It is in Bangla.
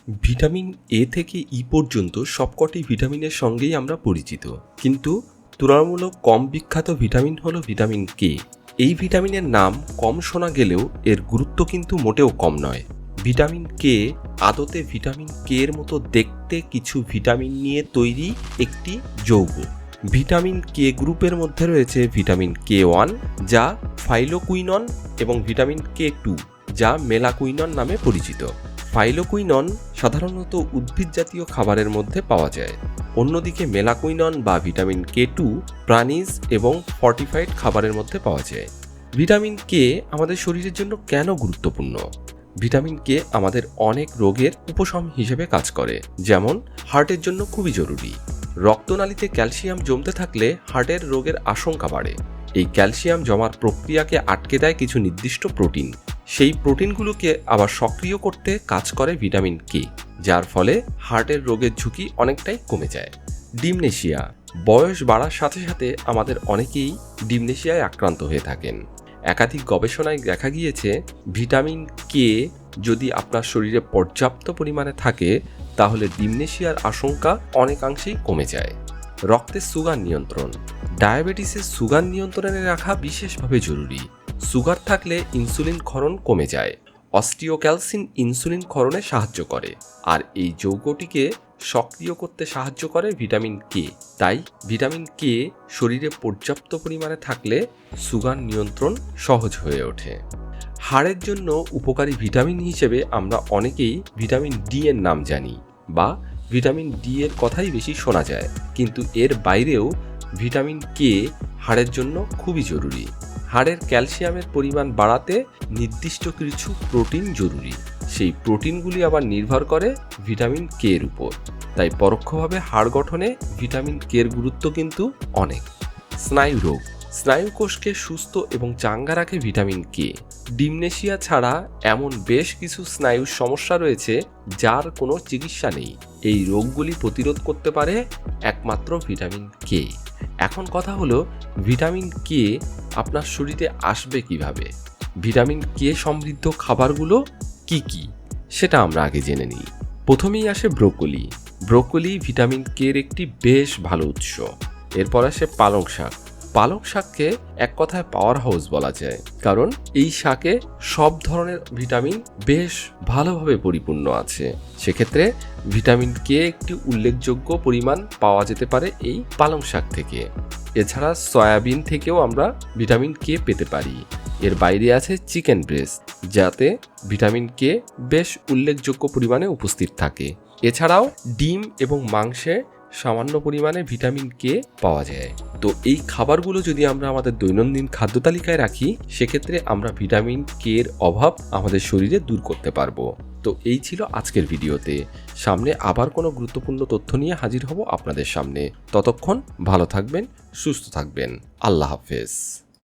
ভিটামিন এ থেকে ই পর্যন্ত সবকটি ভিটামিনের সঙ্গেই আমরা পরিচিত, কিন্তু তুলনামূলক কম বিখ্যাত ভিটামিন হলো ভিটামিন কে। এই ভিটামিনের নাম কম শোনা গেলেও এর গুরুত্ব কিন্তু মোটেও কম নয়। ভিটামিন কে আদতে ভিটামিন কে এর মতো দেখতে কিছু ভিটামিন নিয়ে তৈরি একটি যৌগ। ভিটামিন কে গ্রুপের মধ্যে রয়েছে ভিটামিন কে1 যা ফাইলোকুইনন এবং ভিটামিন কে2 যা মেলাকুইনন নামে পরিচিত। ফাইলোকুইনন সাধারণত উদ্ভিদ জাতীয় খাবারের মধ্যে পাওয়া যায়, অন্যদিকে মেলাকুইনন বা ভিটামিন কে2 প্রাণীজ এবং ফর্টিফাইড খাবারের মধ্যে পাওয়া যায়। ভিটামিন কে আমাদের শরীরের জন্য কেন গুরুত্বপূর্ণ? ভিটামিন কে আমাদের অনেক রোগের উপশম হিসেবে কাজ করে, যেমন হার্টের জন্য খুবই জরুরি। রক্তনালীতে ক্যালসিয়াম জমতে থাকলে হার্টের রোগের আশঙ্কা বাড়ে। এই ক্যালসিয়াম জমার প্রক্রিয়াকে আটকে দেয় কিছু নির্দিষ্ট প্রোটিন। সেই প্রোটিনগুলোকে আবার সক্রিয় করতে কাজ করে ভিটামিন কে, যার ফলে হার্টের রোগের ঝুঁকি অনেকটাই কমে যায়। ডিমনেশিয়া। বয়স বাড়ার সাথে সাথে আমাদের অনেকেই ডিমনেশিয়ায় আক্রান্ত হয়ে থাকেন। একাধিক গবেষণায় দেখা গিয়েছে ভিটামিন কে যদি আপনার শরীরে পর্যাপ্ত পরিমাণে থাকে তাহলে ডিমনেশিয়ার আশঙ্কা অনেকাংশেই কমে যায়। রক্তের সুগার নিয়ন্ত্রণ। ডায়াবেটিসের সুগার নিয়ন্ত্রণে রাখা বিশেষভাবে জরুরি। সুগার থাকলে ইনসুলিন ক্ষরণ কমে যায়। অস্টিওক্যালসিন ইনসুলিন ক্ষরণে সাহায্য করে, আর এই যৌগটিকে সক্রিয় করতে সাহায্য করে ভিটামিন কে। তাই ভিটামিন কে শরীরে পর্যাপ্ত পরিমাণে থাকলে সুগার নিয়ন্ত্রণ সহজ হয়ে ওঠে। হাড়ের জন্য উপকারী ভিটামিন হিসেবে আমরা অনেকেই ভিটামিন ডি এর নাম জানি বা ভিটামিন ডি এর কথাই বেশি শোনা যায়, কিন্তু এর বাইরেও ভিটামিন কে হাড়ের জন্য খুবই জরুরি। হাড়ের ক্যালসিয়ামের পরিমাণ বাড়াতে নির্দিষ্ট কিছু প্রোটিন জরুরি, সেই প্রোটিনগুলি আবার নির্ভর করে ভিটামিন কে এর উপর। তাই পরোক্ষভাবে হাড় গঠনে ভিটামিন কে এর গুরুত্ব কিন্তু অনেক। স্নায়ু রোগ। স্নায়ু কোষকে সুস্থ এবং চাঙ্গা রাখে ভিটামিন কে। ডিমনেশিয়া ছাড়া এমন বেশ কিছু স্নায়ুর সমস্যা রয়েছে যার কোনো চিকিৎসা নেই। এই রোগগুলি প্রতিরোধ করতে পারে একমাত্র ভিটামিন কে। এখন কথা হলো ভিটামিন কে আপনার শরীরে আসবে কিভাবে? ভিটামিন কে সমৃদ্ধ খাবারগুলো কি কি সেটা আমরা আগে জেনে নিই। প্রথমেই আসে ব্রোকলি। ব্রোকলি ভিটামিন কে এর একটি বেশ ভালো উৎস। এরপর আসে পালং শাক। পালং শাককে এক কথায় পাওয়ার হাউস বলা যায়, কারণ এই শাকে সব ধরনের ভিটামিন বেশ ভালোভাবে পরিপূর্ণ আছে। সেক্ষেত্রে ভিটামিন কে একটি উল্লেখযোগ্য পরিমাণ পাওয়া যেতে পারে এই পালং শাক থেকে। এছাড়া সয়াবিন থেকেও আমরা ভিটামিন কে পেতে পারি। এর বাইরে আছে চিকেন ব্রেস্ট, যাতে ভিটামিন কে বেশ উল্লেখযোগ্য পরিমাণে উপস্থিত থাকে। এছাড়াও ডিম এবং মাংসে সামান্য পরিমাণে ভিটামিন কে পাওয়া যায়। তো এই খাবারগুলো যদি আমরা আমাদের দৈনন্দিন খাদ্য তালিকায় রাখি, সেক্ষেত্রে আমরা ভিটামিন কে এর অভাব আমাদের শরীরে দূর করতে পারবো। তো এই ছিল আজকের ভিডিওতে। সামনে আবার কোনো গুরুত্বপূর্ণ তথ্য নিয়ে হাজির হব আপনাদের সামনে। ততক্ষণ ভালো থাকবেন, সুস্থ থাকবেন। আল্লাহ হাফেজ।